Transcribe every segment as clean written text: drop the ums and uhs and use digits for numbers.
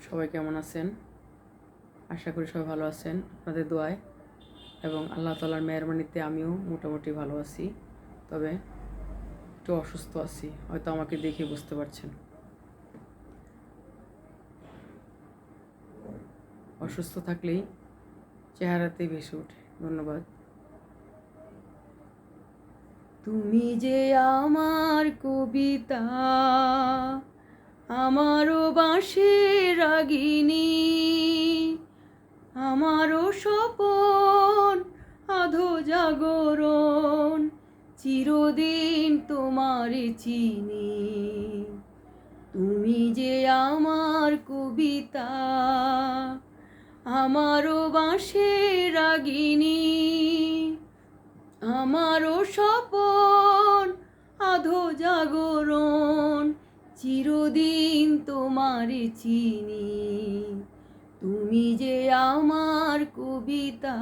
সবাই কেমন আছেন? আশা করি সবাই ভালো আছেন আপনাদের দোয়ায় এবং আল্লাহ তাআলার মেহেরবানিতে আমিও মোটামুটি ভালো আছি। তবে একটু অসুস্থ আছি, হয়তো আমাকে দেখে বুঝতে পারছেন। অসুস্থ থাকলেই চেহারাতেই ভেসে ওঠে। ধন্যবাদ। তুমি যে আমার কবিতা, আমারও বাঁশির রাগিনী, আমারও স্বপন আধো জাগরণ, চিরদিন তোমারে চিনি। তুমি যে আমার কবিতা, আমারও বাঁশির রাগিনী, আমারও স্বপন আধো জাগরণ, চিরদিন তোমারে চিনি। তুমি যে আমার কবিতা,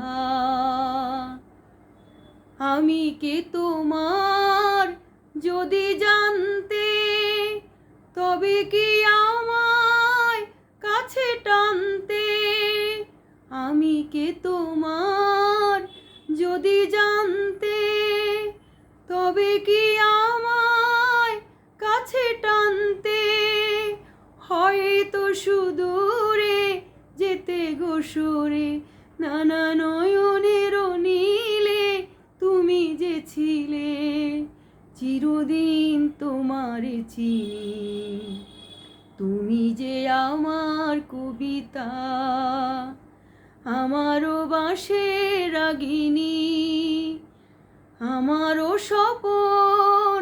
আমি কে তোমার যদি জানতে, তবে কি আমায় কাছে টানতে। আমি কে তোমার যদি জানতে, তবে কি আমায় কাছে টানতে। হয়তো সুদূরে যেতে গো সরে, নানা নয়নের নীলে তুমি যে ছিলে, চিরদিন তোমারে চিনি। তুমি যে আমার কবিতা, আমারও বাঁশির রাগিনী, আমারও স্বপন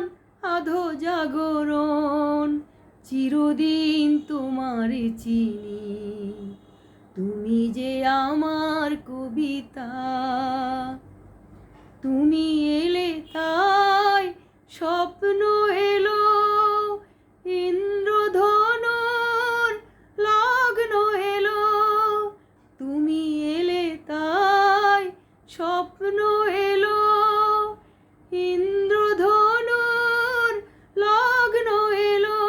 আধো জাগরণ, চিরদিন তোমারে চিনি। তুমি যে আমার কবিতা, তুমি এলে তাই স্বপ্ন এলো, ইন্দ্রধনুর লগ্ন এলো। তুমি এলে তাই স্বপ্ন এলো, ইন্দ্রধনুর লগ্ন এলো।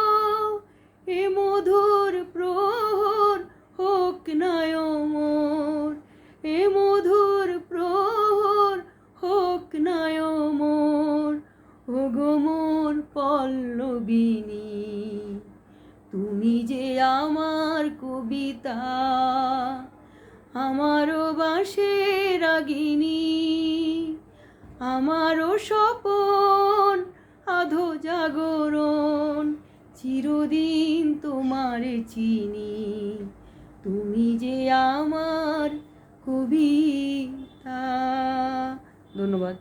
এ মধুর প্রহর হোক না অমর, এ মধুর প্রহর হোক না অমর। ওগো মোর পল্লবিনী, তুমি যে আমার কবিতা, আমারও বাঁশির রাগিনী, আমারও স্বপন আধো জাগরণ, চিরদিন তোমারে চিনি। তুমি যে আমার কবিতা। ধন্যবাদ।